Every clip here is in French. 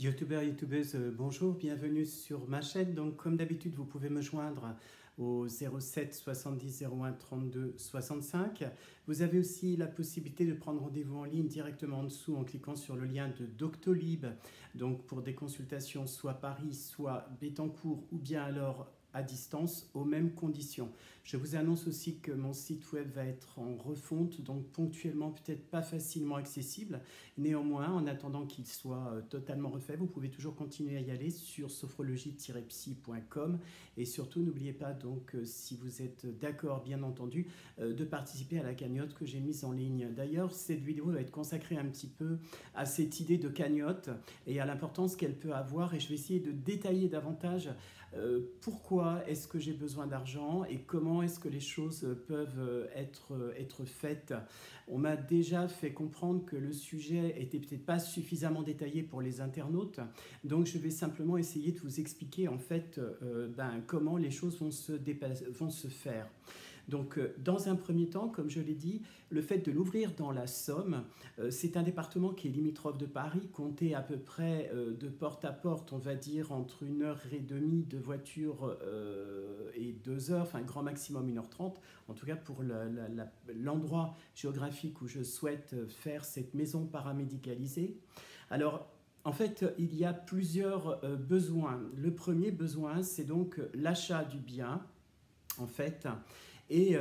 Youtubeurs, youtubeuses, bonjour, bienvenue sur ma chaîne. Donc, comme d'habitude, vous pouvez me joindre au 07 70 01 32 65. Vous avez aussi la possibilité de prendre rendez-vous en ligne directement en dessous en cliquant sur le lien de Doctolib. Donc, pour des consultations soit Paris, soit Béthencourt ou bien alors à distance aux mêmes conditions. Je vous annonce aussi que mon site web va être en refonte, donc ponctuellement peut-être pas facilement accessible. Néanmoins, en attendant qu'il soit totalement refait, vous pouvez toujours continuer à y aller sur sophrologie-psy.com et surtout n'oubliez pas donc si vous êtes d'accord bien entendu de participer à la cagnotte que j'ai mise en ligne. D'ailleurs, cette vidéo va être consacrée un petit peu à cette idée de cagnotte et à l'importance qu'elle peut avoir et je vais essayer de détailler davantage pourquoi est-ce que j'ai besoin d'argent et comment est-ce que les choses peuvent être faites. On m'a déjà fait comprendre que le sujet était peut-être pas suffisamment détaillé pour les internautes, donc je vais simplement essayer de vous expliquer en fait comment les choses vont se faire. Donc, dans un premier temps, comme je l'ai dit, le fait de l'ouvrir dans la Somme, c'est un département qui est limitrophe de Paris, compté à peu près de porte à porte, on va dire entre 1h30 de voiture et 2 heures, enfin grand maximum 1h30, en tout cas pour l'endroit géographique où je souhaite faire cette maison paramédicalisée. Alors, en fait, il y a plusieurs besoins. Le premier besoin, c'est donc l'achat du bien, en fait. Et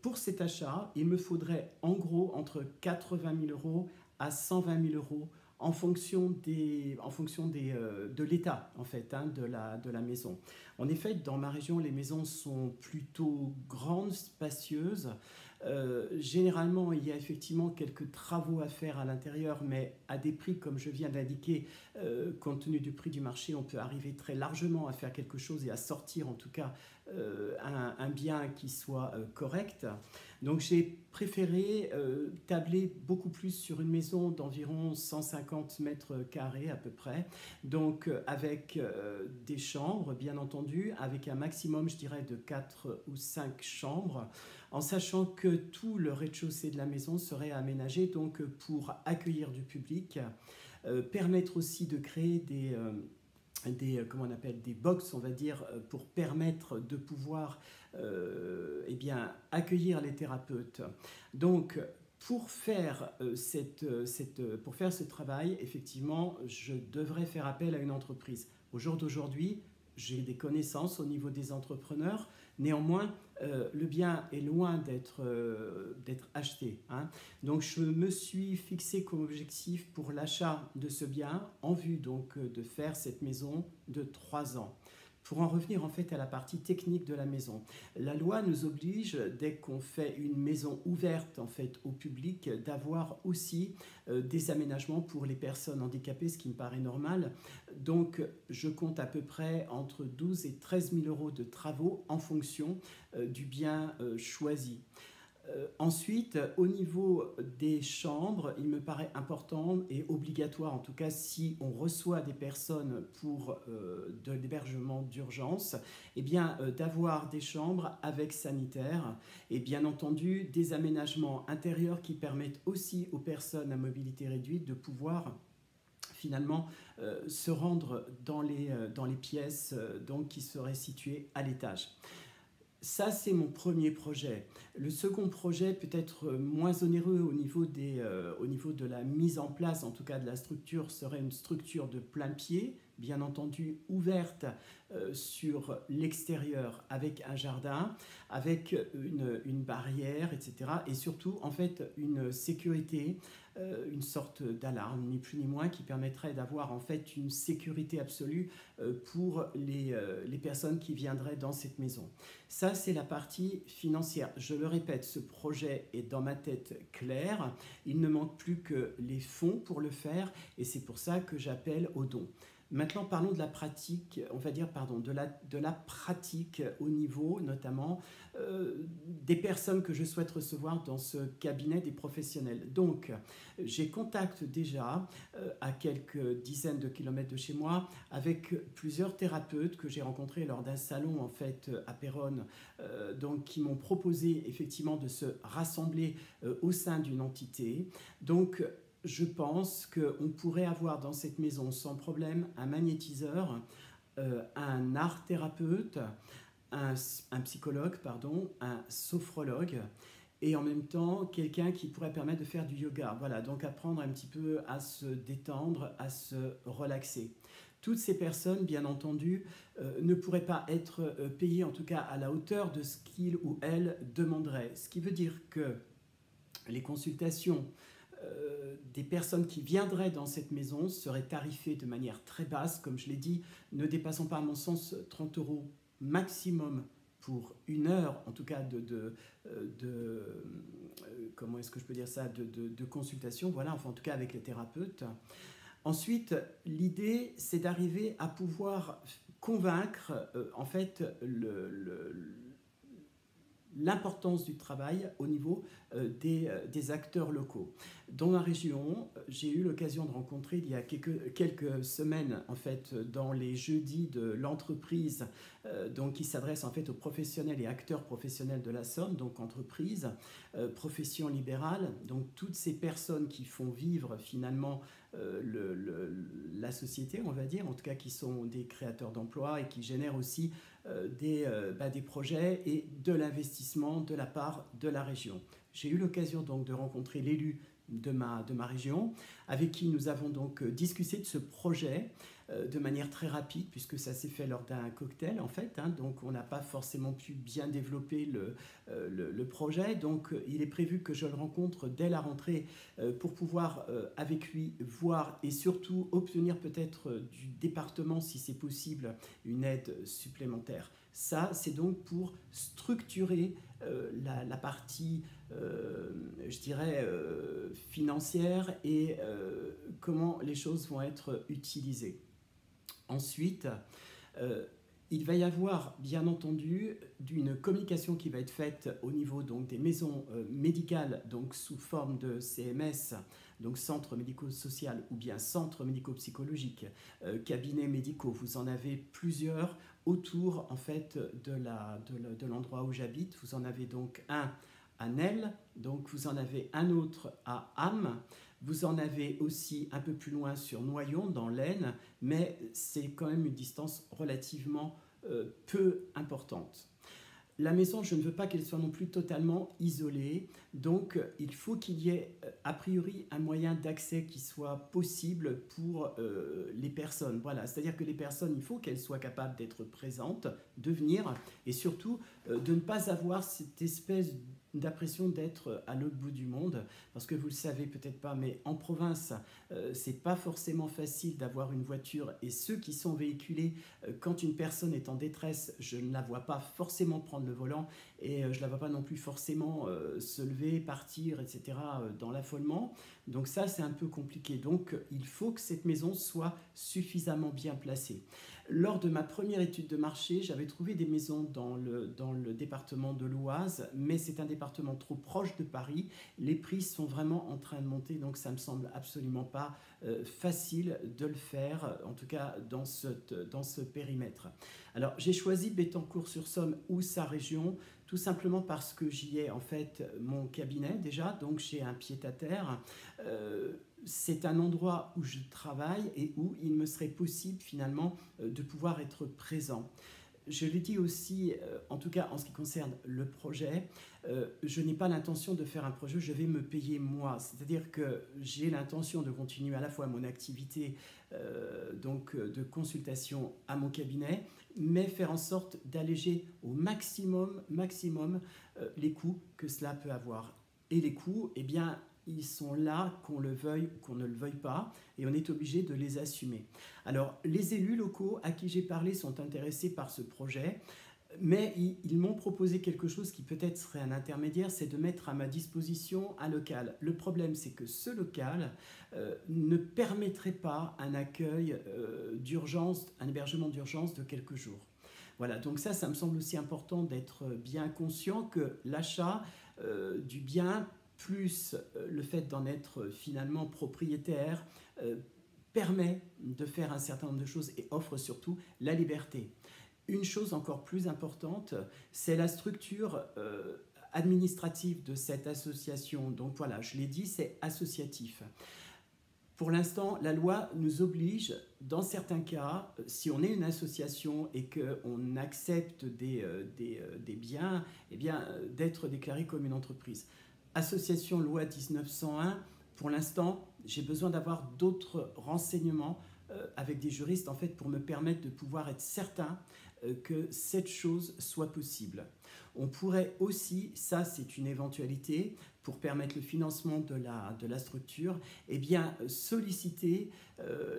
pour cet achat, il me faudrait en gros entre 80 000 euros à 120 000 euros en fonction de l'état en fait, de la maison. En effet, dans ma région, les maisons sont plutôt grandes, spacieuses. Généralement, il y a effectivement quelques travaux à faire à l'intérieur, mais à des prix, comme je viens d'indiquer, compte tenu du prix du marché, on peut arriver très largement à faire quelque chose et à sortir en tout cas un bien qui soit correct. Donc j'ai préféré tabler beaucoup plus sur une maison d'environ 150 mètres carrés à peu près, donc avec des chambres bien entendu, avec un maximum je dirais de 4 ou 5 chambres, en sachant que tout le rez-de-chaussée de la maison serait aménagé donc pour accueillir du public, permettre aussi de créer comment on appelle, des box, on va dire, pour permettre de pouvoir accueillir les thérapeutes. Donc, pour faire ce travail, effectivement, je devrais faire appel à une entreprise. Au jour d'aujourd'hui, j'ai des connaissances au niveau des entrepreneurs. Néanmoins, le bien est loin d'être acheté. Donc, je me suis fixé comme objectif pour l'achat de ce bien en vue donc de faire cette maison de 3 ans. Pour en revenir en fait à la partie technique de la maison, la loi nous oblige, dès qu'on fait une maison ouverte en fait au public, d'avoir aussi des aménagements pour les personnes handicapées, ce qui me paraît normal. Donc je compte à peu près entre 12 et 13 000 euros de travaux en fonction du bien choisi. Ensuite, au niveau des chambres, il me paraît important et obligatoire, en tout cas si on reçoit des personnes pour de l'hébergement d'urgence, d'avoir des chambres avec sanitaire et bien entendu des aménagements intérieurs qui permettent aussi aux personnes à mobilité réduite de pouvoir finalement se rendre dans les pièces donc, qui seraient situées à l'étage. Ça, c'est mon premier projet. Le second projet, peut-être moins onéreux au niveau de la mise en place, en tout cas de la structure, serait une structure de plein pied, bien entendu ouverte sur l'extérieur avec un jardin, avec une barrière, etc. Et surtout, en fait, une sécurité, une sorte d'alarme, ni plus ni moins, qui permettrait d'avoir en fait une sécurité absolue pour les personnes qui viendraient dans cette maison. Ça, c'est la partie financière. Je le répète, ce projet est dans ma tête clair. Il ne manque plus que les fonds pour le faire et c'est pour ça que j'appelle aux dons. Maintenant, parlons de la pratique, on va dire, pardon, de la pratique au niveau, notamment, des personnes que je souhaite recevoir dans ce cabinet des professionnels. Donc, j'ai contact déjà à quelques dizaines de kilomètres de chez moi avec plusieurs thérapeutes que j'ai rencontrés lors d'un salon, en fait, à Péronne, donc, qui m'ont proposé, effectivement, de se rassembler au sein d'une entité. Donc, je pense qu'on pourrait avoir dans cette maison sans problème un magnétiseur, un art thérapeute, un psychologue, pardon, un sophrologue, et en même temps quelqu'un qui pourrait permettre de faire du yoga. Voilà, donc apprendre un petit peu à se détendre, à se relaxer. Toutes ces personnes, bien entendu, ne pourraient pas être payées, en tout cas à la hauteur de ce qu'ils ou elles demanderaient. Ce qui veut dire que les consultations des personnes qui viendraient dans cette maison seraient tarifées de manière très basse, comme je l'ai dit, ne dépassant pas, à mon sens, 30 € maximum pour une heure, en tout cas comment est-ce que je peux dire ça, de consultation, voilà, enfin en tout cas avec les thérapeutes. Ensuite, l'idée, c'est d'arriver à pouvoir convaincre, en fait, l'importance du travail au niveau des acteurs locaux. Dans ma région, j'ai eu l'occasion de rencontrer il y a quelques semaines, en fait, dans les jeudis de l'entreprise, donc qui s'adresse en fait aux professionnels et acteurs professionnels de la Somme, donc entreprise, profession libérale, donc toutes ces personnes qui font vivre finalement la société, on va dire, en tout cas qui sont des créateurs d'emplois et qui génèrent aussi des projets et de l'investissement de la part de la région. J'ai eu l'occasion donc de rencontrer l'élu de ma région, avec qui nous avons donc discuté de ce projet de manière très rapide, puisque ça s'est fait lors d'un cocktail en fait, hein, donc on n'a pas forcément pu bien développer le projet, donc il est prévu que je le rencontre dès la rentrée pour pouvoir avec lui voir et surtout obtenir peut-être du département, si c'est possible, une aide supplémentaire. Ça, c'est donc pour structurer la partie, je dirais, financière et comment les choses vont être utilisées. Ensuite, il va y avoir, bien entendu, une communication qui va être faite au niveau donc, des maisons médicales, donc sous forme de CMS, donc centre médico-social ou bien centre médico-psychologique, cabinets médicaux. Vous en avez plusieurs autour en fait de l'endroit où j'habite. Vous en avez donc un à Nesle, donc vous en avez un autre à Ham. Vous en avez aussi un peu plus loin sur Noyon, dans l'Aisne, mais c'est quand même une distance relativement peu importante. La maison, je ne veux pas qu'elle soit non plus totalement isolée, donc il faut qu'il y ait a priori un moyen d'accès qui soit possible pour les personnes. Voilà, c'est-à-dire que les personnes, il faut qu'elles soient capables d'être présentes, de venir, et surtout de ne pas avoir cette espèce d'impression d'être à l'autre bout du monde, parce que vous le savez peut-être pas, mais en province, c'est pas forcément facile d'avoir une voiture, et ceux qui sont véhiculés, quand une personne est en détresse, je ne la vois pas forcément prendre le volant, et je la vois pas non plus forcément se lever, partir, etc. Dans l'affolement. Donc ça, c'est un peu compliqué. Donc il faut que cette maison soit suffisamment bien placée. Lors de ma première étude de marché, j'avais trouvé des maisons dans le département de l'Oise, mais c'est un département trop proche de Paris. Les prix sont vraiment en train de monter, donc ça ne me semble absolument pas facile de le faire, en tout cas dans ce périmètre. Alors j'ai choisi Bettencourt-sur-Somme ou sa région, tout simplement parce que j'y ai en fait mon cabinet déjà, donc j'ai un pied-à-terre. C'est un endroit où je travaille et où il me serait possible finalement de pouvoir être présent. Je l'ai dit aussi, en tout cas en ce qui concerne le projet, je n'ai pas l'intention de faire un projet, je vais me payer moi. C'est-à-dire que j'ai l'intention de continuer à la fois mon activité donc de consultation à mon cabinet, mais faire en sorte d'alléger au maximum les coûts que cela peut avoir. Et les coûts, eh bien, ils sont là, qu'on le veuille ou qu'on ne le veuille pas, et on est obligé de les assumer. Alors, les élus locaux à qui j'ai parlé sont intéressés par ce projet, mais ils m'ont proposé quelque chose qui peut-être serait un intermédiaire, c'est de mettre à ma disposition un local. Le problème, c'est que ce local ne permettrait pas un accueil d'urgence, un hébergement d'urgence de quelques jours. Voilà, donc ça me semble aussi important d'être bien conscient que l'achat du bien plus le fait d'en être finalement propriétaire permet de faire un certain nombre de choses et offre surtout la liberté. Une chose encore plus importante, c'est la structure administrative de cette association. Donc voilà, je l'ai dit, c'est associatif. Pour l'instant, la loi nous oblige, dans certains cas, si on est une association et qu'on accepte des biens, eh bien, d'être déclaré comme une entreprise. Association loi 1901, pour l'instant, j'ai besoin d'avoir d'autres renseignements avec des juristes en fait, pour me permettre de pouvoir être certain que cette chose soit possible. On pourrait aussi, ça c'est une éventualité, pour permettre le financement de la structure, eh bien, solliciter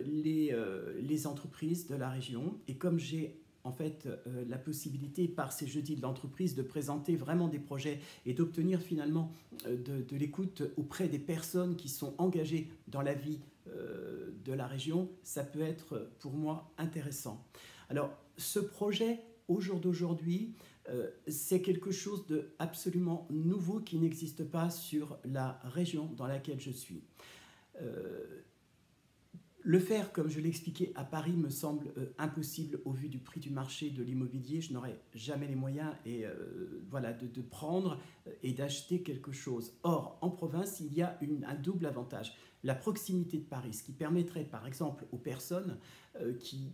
les entreprises de la région. Et comme j'ai en fait la possibilité par ces jeudis de l'entreprise de présenter vraiment des projets et d'obtenir finalement de l'écoute auprès des personnes qui sont engagées dans la vie de la région, ça peut être pour moi intéressant. Alors ce projet au jour d'aujourd'hui, c'est quelque chose d'absolument nouveau qui n'existe pas sur la région dans laquelle je suis. Le faire, comme je l'expliquais, à Paris me semble impossible au vu du prix du marché de l'immobilier. Je n'aurais jamais les moyens voilà, de prendre et d'acheter quelque chose. Or, en province, il y a un double avantage. La proximité de Paris, ce qui permettrait par exemple aux personnes qui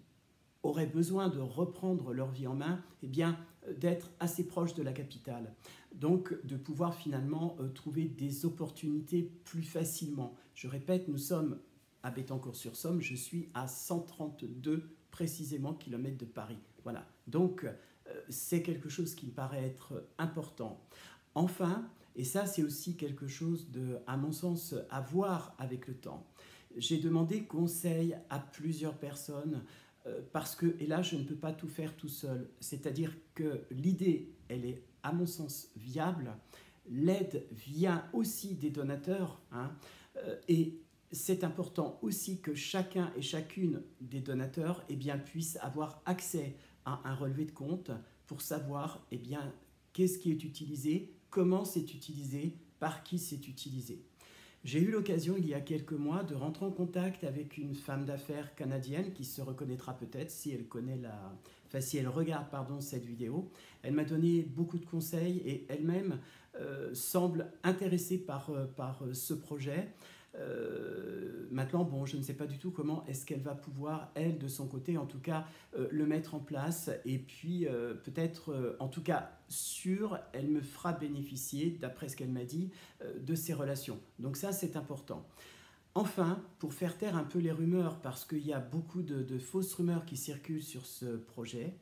auraient besoin de reprendre leur vie en main, eh bien, d'être assez proche de la capitale. Donc, de pouvoir finalement trouver des opportunités plus facilement. Je répète, nous sommes à Bettencourt-sur-Somme, je suis à 132 précisément kilomètres de Paris. Voilà. Donc, c'est quelque chose qui me paraît être important. Enfin, et ça c'est aussi quelque chose à mon sens, à voir avec le temps. J'ai demandé conseil à plusieurs personnes parce que, et là je ne peux pas tout faire tout seul, c'est-à-dire que l'idée, elle est à mon sens viable, l'aide vient aussi des donateurs, hein, et c'est important aussi que chacun et chacune des donateurs eh bien, puisse avoir accès à un relevé de compte pour savoir eh bien, qu'est-ce qui est utilisé, comment c'est utilisé, par qui c'est utilisé. J'ai eu l'occasion il y a quelques mois de rentrer en contact avec une femme d'affaires canadienne qui se reconnaîtra peut-être si elle connaît si elle regarde cette vidéo. Elle m'a donné beaucoup de conseils et elle-même semble intéressée par ce projet. Maintenant, bon, je ne sais pas du tout comment est-ce qu'elle va pouvoir, elle, de son côté, en tout cas, le mettre en place. Et puis, peut-être, en tout cas, elle me fera bénéficier, d'après ce qu'elle m'a dit, de ces relations. Donc ça, c'est important. Enfin, pour faire taire un peu les rumeurs, parce qu'il y a beaucoup de fausses rumeurs qui circulent sur ce projet,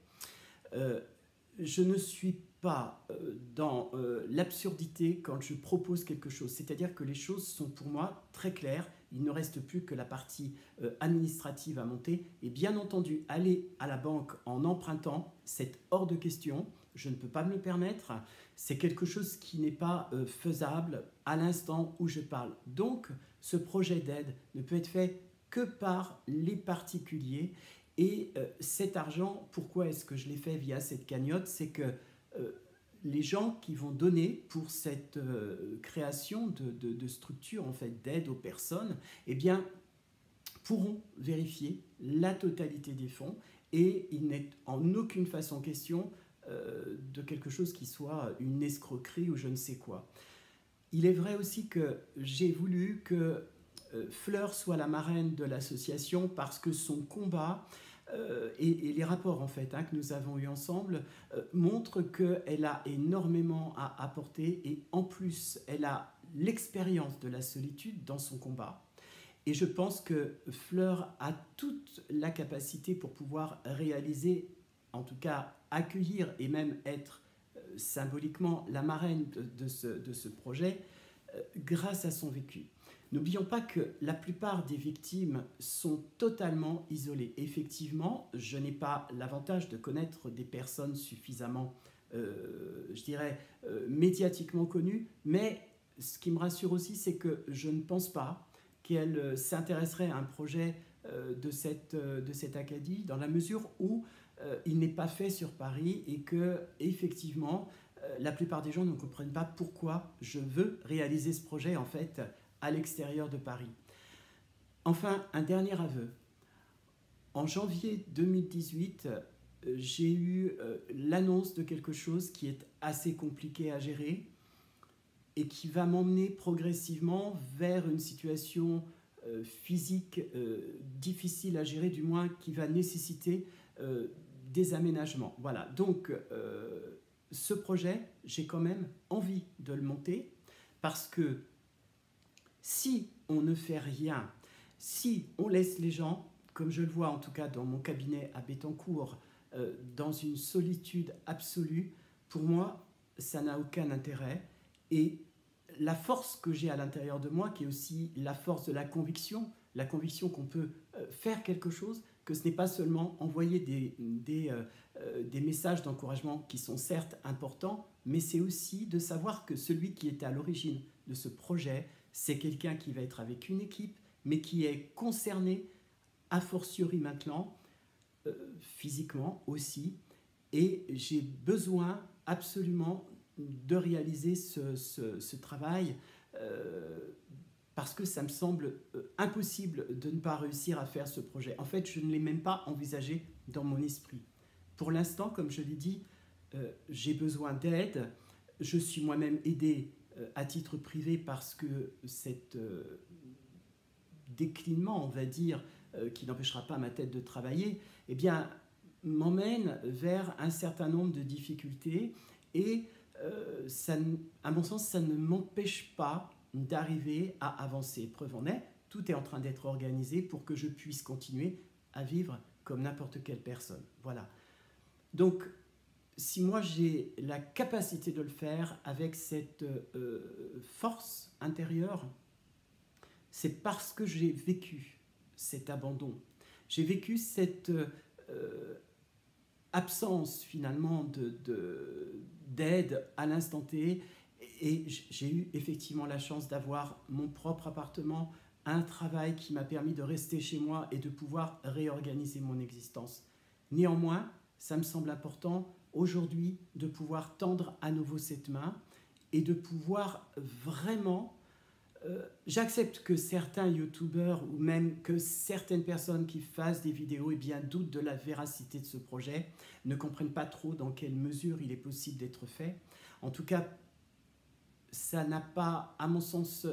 je ne suis pas dans l'absurdité quand je propose quelque chose. C'est-à-dire que les choses sont pour moi très claires. Il ne reste plus que la partie administrative à monter. Et bien entendu, aller à la banque en empruntant, c'est hors de question. Je ne peux pas me le permettre. C'est quelque chose qui n'est pas faisable à l'instant où je parle. Donc, ce projet d'aide ne peut être fait que par les particuliers. Et cet argent, pourquoi est-ce que je l'ai fait via cette cagnotte? C'est que les gens qui vont donner pour cette création de structure en fait, d'aide aux personnes, eh bien, pourront vérifier la totalité des fonds et il n'est en aucune façon question de quelque chose qui soit une escroquerie ou je ne sais quoi. Il est vrai aussi que j'ai voulu que Fleur soit la marraine de l'association parce que son combat et les rapports en fait que nous avons eus ensemble montrent qu'elle a énormément à apporter et en plus elle a l'expérience de la solitude dans son combat et je pense que Fleur a toute la capacité pour pouvoir réaliser, en tout cas accueillir et même être symboliquement la marraine de ce projet grâce à son vécu. N'oublions pas que la plupart des victimes sont totalement isolées. Effectivement, je n'ai pas l'avantage de connaître des personnes suffisamment, je dirais, médiatiquement connues, mais ce qui me rassure aussi, c'est que je ne pense pas qu'elle s'intéresserait à un projet de cette Acadie, dans la mesure où il n'est pas fait sur Paris et que, effectivement, la plupart des gens ne comprennent pas pourquoi je veux réaliser ce projet, en fait, à l'extérieur de Paris. Enfin, un dernier aveu. En janvier 2018, j'ai eu l'annonce de quelque chose qui est assez compliqué à gérer et qui va m'emmener progressivement vers une situation physique difficile à gérer, du moins qui va nécessiter des aménagements. Voilà, donc ce projet, j'ai quand même envie de le monter parce que si on ne fait rien, si on laisse les gens, comme je le vois en tout cas dans mon cabinet à Bettencourt, dans une solitude absolue, pour moi, ça n'a aucun intérêt. Et la force que j'ai à l'intérieur de moi, qui est aussi la force de la conviction qu'on peut faire quelque chose, que ce n'est pas seulement envoyer des messages d'encouragement qui sont certes importants, mais c'est aussi de savoir que celui qui est à l'origine de ce projet, c'est quelqu'un qui va être avec une équipe, mais qui est concerné, a fortiori maintenant, physiquement aussi, et j'ai besoin absolument de réaliser ce travail parce que ça me semble impossible de ne pas réussir à faire ce projet. En fait, je ne l'ai même pas envisagé dans mon esprit. Pour l'instant, comme je l'ai dit, j'ai besoin d'aide. Je suis moi-même aidé à titre privé parce que cet déclinement, on va dire, qui n'empêchera pas ma tête de travailler, eh bien, m'emmène vers un certain nombre de difficultés et ça, à mon sens, ça ne m'empêche pas d'arriver à avancer. Preuve en est, tout est en train d'être organisé pour que je puisse continuer à vivre comme n'importe quelle personne. Voilà. Donc, si moi j'ai la capacité de le faire avec cette force intérieure, c'est parce que j'ai vécu cet abandon. J'ai vécu cette absence finalement d'aide à l'instant T et j'ai eu effectivement la chance d'avoir mon propre appartement, un travail qui m'a permis de rester chez moi et de pouvoir réorganiser mon existence. Néanmoins, ça me semble important aujourd'hui de pouvoir tendre à nouveau cette main et de pouvoir vraiment... j'accepte que certains youtubeurs ou même que certaines personnes qui fassent des vidéos doutent de la véracité de ce projet, ne comprennent pas trop dans quelle mesure il est possible d'être fait. En tout cas, ça n'a pas, à mon sens,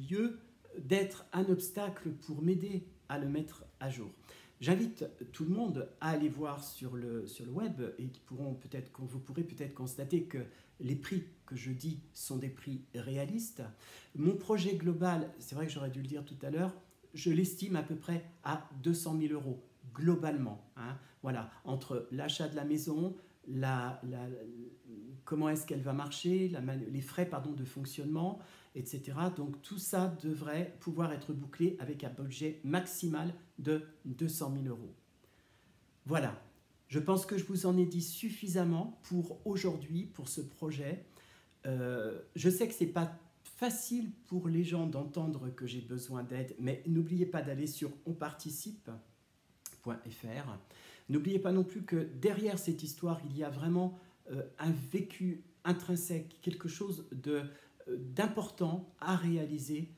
lieu d'être un obstacle pour m'aider à le mettre à jour. J'invite tout le monde à aller voir sur le web et vous pourrez peut-être constater que les prix que je dis sont des prix réalistes. Mon projet global, c'est vrai que j'aurais dû le dire tout à l'heure, je l'estime à peu près à 200 000 euros globalement. Hein. Voilà, entre l'achat de la maison, comment est-ce qu'elle va marcher, les frais de fonctionnement, etc. Donc tout ça devrait pouvoir être bouclé avec un budget maximal de 200 000 euros. Voilà, je pense que je vous en ai dit suffisamment pour aujourd'hui, pour ce projet. Je sais que ce n'est pas facile pour les gens d'entendre que j'ai besoin d'aide, mais n'oubliez pas d'aller sur onparticipe.fr. N'oubliez pas non plus que derrière cette histoire, il y a vraiment un vécu intrinsèque, quelque chose d'important à réaliser,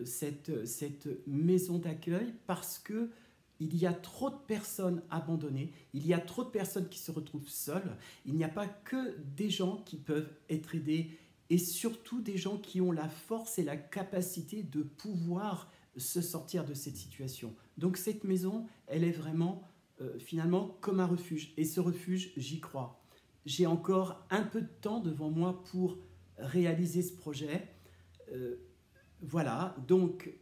cette maison d'accueil, parce que il y a trop de personnes abandonnées, il y a trop de personnes qui se retrouvent seules, il n'y a pas que des gens qui peuvent être aidés, et surtout des gens qui ont la force et la capacité de pouvoir se sortir de cette situation. Donc cette maison, elle est vraiment finalement comme un refuge, et ce refuge, j'y crois. J'ai encore un peu de temps devant moi pour réaliser ce projet. Voilà, donc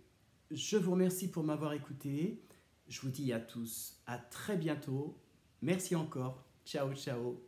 je vous remercie pour m'avoir écouté. Je vous dis à tous à très bientôt. Merci encore. Ciao, ciao.